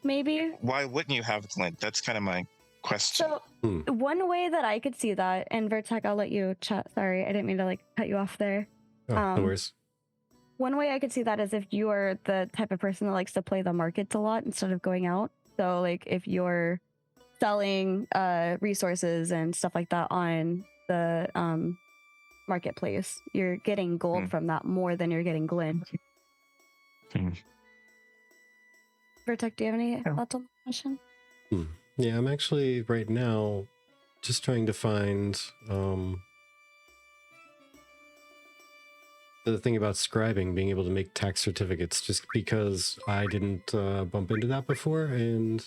Maybe. Why wouldn't you have glint? That's kind of my question. So one way that I could see that, and Virtek, I'll let you chat. Sorry, I didn't mean to like cut you off there. Oh, no worries. One way I could see that is if you are the type of person that likes to play the markets a lot instead of going out. So like if you're selling resources and stuff like that on the marketplace, you're getting gold from that more than you're getting glint. Virtek, do you have any thoughts on the question? Yeah, I'm actually right now just trying to find the thing about scribing, being able to make tax certificates, just because I didn't bump into that before and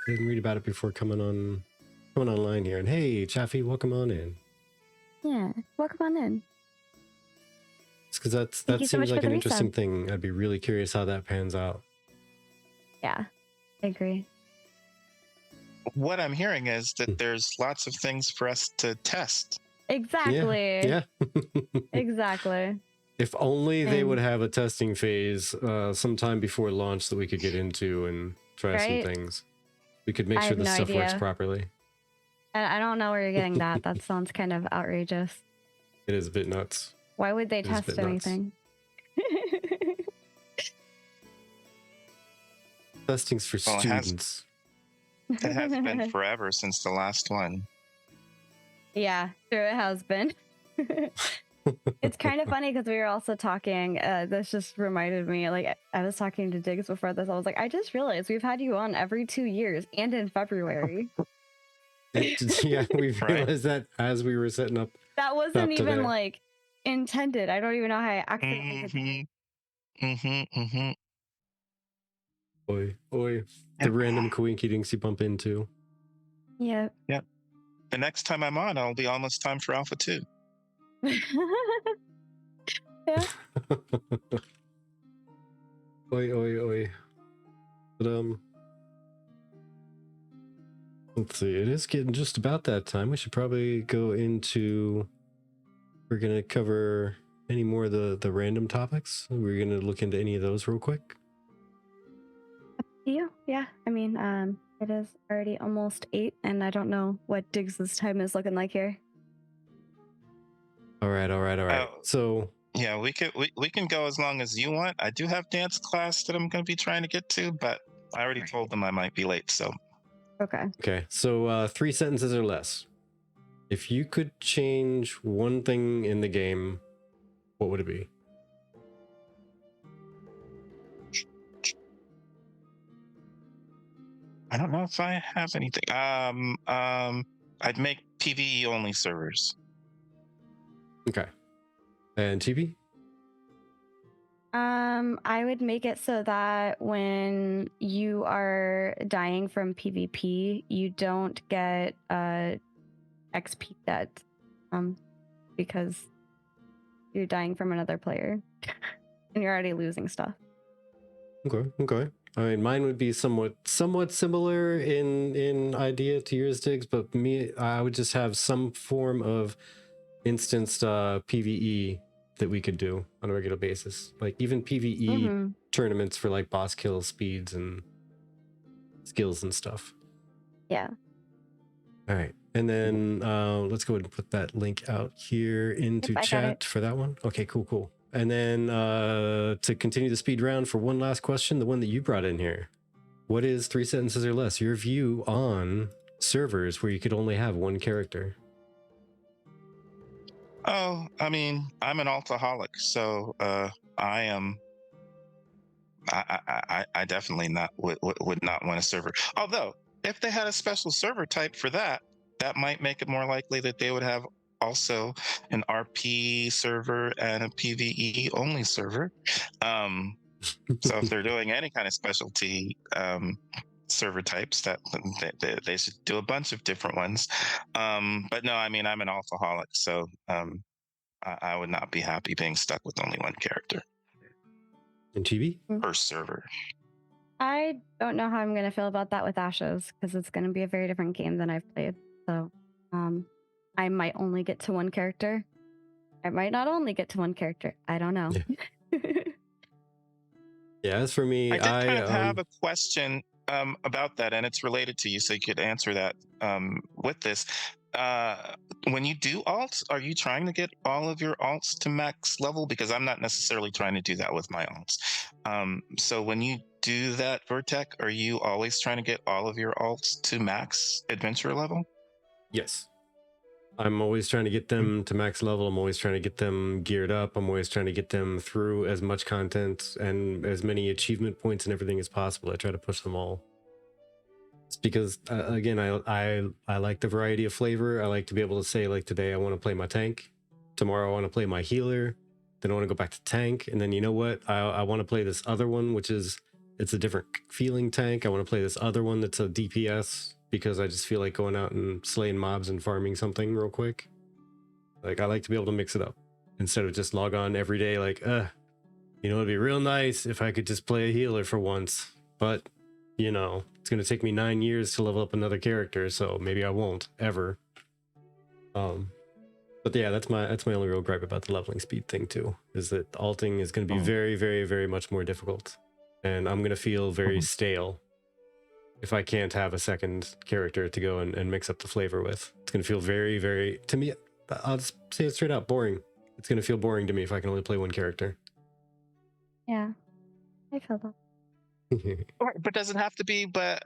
didn't read about it before coming online here. And hey, Chaffee, welcome on in. Yeah, welcome on in. It's because that seems like an interesting thing. I'd be really curious how that pans out. Yeah, I agree. What I'm hearing is that there's lots of things for us to test. Exactly. Yeah. Exactly. If only they would have a testing phase sometime before launch that we could get into and try some things. We could make sure this stuff works properly. I don't know where you're getting that. That sounds kind of outrageous. It is a bit nuts. Why would they test anything? Testing's for students. It has been forever since the last one. Yeah, sure it has been. It's kind of funny because we were also talking, this just reminded me, like I was talking to Dygz before this, I was like, I just realized we've had you on every 2 years and in February. Yeah, we realized that as we were setting up. That wasn't even like intended. I don't even know how I accidentally Oi, oi. Yep. The random coinky dinks you bump into. Yeah. The next time I'm on, it'll be almost time for Alpha 2. Yeah. Oi, oi, oi. But, let's see, it is getting just about that time. We should probably go into... We're going to cover any more of the random topics. We're going to look into any of those real quick. Yeah. I mean, it is already almost 8, and I don't know what Dygz' time is looking like here. All right. Oh. So... Yeah, we can go as long as you want. I do have dance class that I'm going to be trying to get to, but I already told them I might be late, so. Okay, so 3 sentences or less. If you could change one thing in the game, what would it be? I don't know if I have anything. I'd make PvE only servers. Okay. And TB? I would make it so that when you are dying from PvP, you don't get XP debt, because you're dying from another player, and you're already losing stuff. Okay. I mean, mine would be somewhat similar in idea to yours, Diggs, but I would just have some form of instanced PvE that we could do on a regular basis, like even PvE tournaments for like boss kill speeds and skills and stuff. Yeah. All right, and then let's go ahead and put that link out here into chat for that one. Okay, cool. And then to continue the speed round for one last question, the one that you brought in here. What is 3 sentences or less? Your view on servers where you could only have one character? Oh, I mean, I'm an altaholic, so I am. I definitely would not want a server. Although, if they had a special server type for that, that might make it more likely that they would have also an RP server and a PvE only server. So if they're doing any kind of specialty server types, that they should do a bunch of different ones. But no, I mean, I'm an alcoholic, so I would not be happy being stuck with only one character. And Chibi? Per server. I don't know how I'm going to feel about that with Ashes, because it's going to be a very different game than I've played. So I might only get to one character. I might not only get to one character. I don't know. Yeah, as for me, I did kind of have a question about that, and it's related to you, so you could answer that with this. When you do alts, are you trying to get all of your alts to max level? Because I'm not necessarily trying to do that with my alts. So when you do that, Virtek, are you always trying to get all of your alts to max adventure level? Yes. I'm always trying to get them to max level. I'm always trying to get them geared up. I'm always trying to get them through as much content and as many achievement points and everything as possible. I try to push them all. It's because, again, I like the variety of flavor. I like to be able to say, like, today I want to play my tank. Tomorrow I want to play my healer. Then I want to go back to tank. And then, you know what? I want to play this other one, which is, it's a different feeling tank. I want to play this other one that's a DPS, because I just feel like going out and slaying mobs and farming something real quick. Like, I like to be able to mix it up instead of just log on every day like, you know, it'd be real nice if I could just play a healer for once. But, you know, it's going to take me 9 years to level up another character, so maybe I won't, ever. But yeah, that's my only real gripe about the leveling speed thing, too, is that alting is going to be very, very, very much more difficult. And I'm going to feel very stale if I can't have a second character to go and mix up the flavor with. It's going to feel very, very, to me, I'll just say it straight out, boring. It's going to feel boring to me if I can only play one character. Yeah, I feel that. But doesn't have to be, but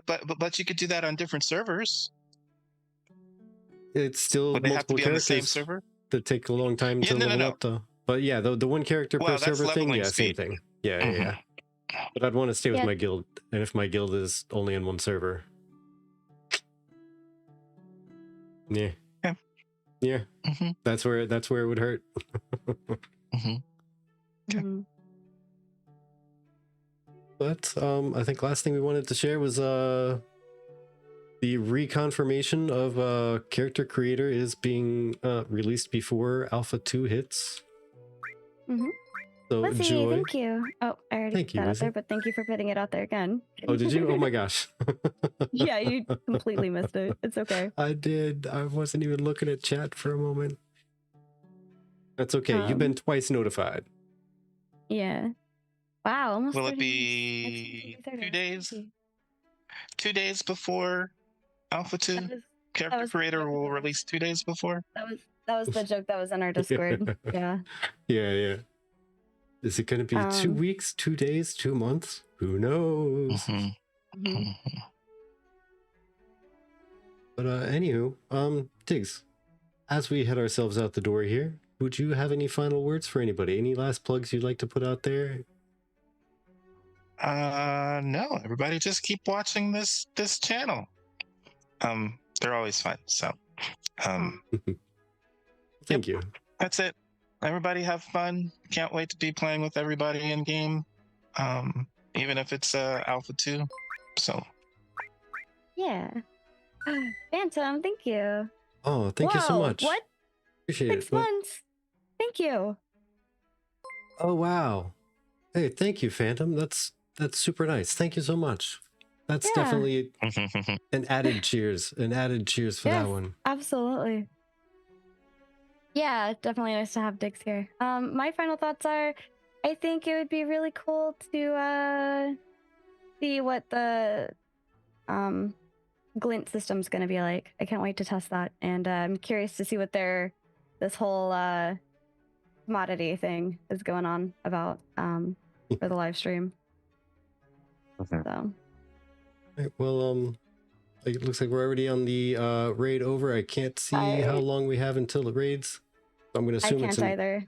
you could do that on different servers. It's still Would they have to multiple be on the characters same server? that take a long time to level up, though. But yeah, the one character per server thing, yeah, same thing. Yeah. But I'd want to stay with my guild, and if my guild is only in one server, yeah, that's where it would hurt. But I think last thing we wanted to share was the reconfirmation of character creator is being released before Alpha 2 hits. Mm-hmm. So Lizzie, Joy, thank you. Oh, I already Thank put you, that out there, Lizzie. but thank you for putting it out there again. Oh, did you? Oh my gosh. Yeah, you completely missed it. It's okay. I did. I wasn't even looking at chat for a moment. That's okay. You've been twice notified. Yeah. Wow, almost Will 30 it be minutes. 2 days? Crazy. 2 days before Alpha 2? Character was creator will release 2 days before? That was the joke that was in our Discord. Yeah. Yeah. Is it going to be 2 weeks, 2 days, 2 months? Who knows? Mm-hmm. But anywho, Dygz, as we head ourselves out the door here, would you have any final words for anybody? Any last plugs you'd like to put out there? No. Everybody just keep watching this channel. They're always fun. So, Thank you. That's it. Everybody have fun. Can't wait to be playing with everybody in game. Even if it's Alpha 2. So. Yeah. Phantom, thank you. Oh, thank you so much. What? Appreciate 6 it. months. Thank you. Oh wow. Hey, thank you, Phantom. That's super nice. Thank you so much. That's definitely an added cheers. An added cheers for that one. Absolutely. Yeah, definitely nice to have Dygz here. My final thoughts are, I think it would be really cool to see what the glint system's going to be like. I can't wait to test that, and I'm curious to see what this whole commodity thing is going on about for the live stream. So. Right, well, it looks like we're already on the raid over. I can't see how long we have until the raids. So I'm going to assume it's either.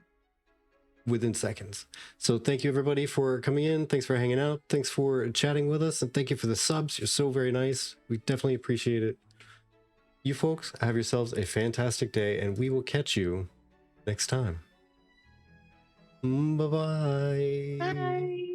Within seconds. So thank you everybody for coming in. Thanks for hanging out. Thanks for chatting with us, and thank you for the subs. You're so very nice. We definitely appreciate it. You folks have yourselves a fantastic day, and we will catch you next time. Bye-bye. Bye.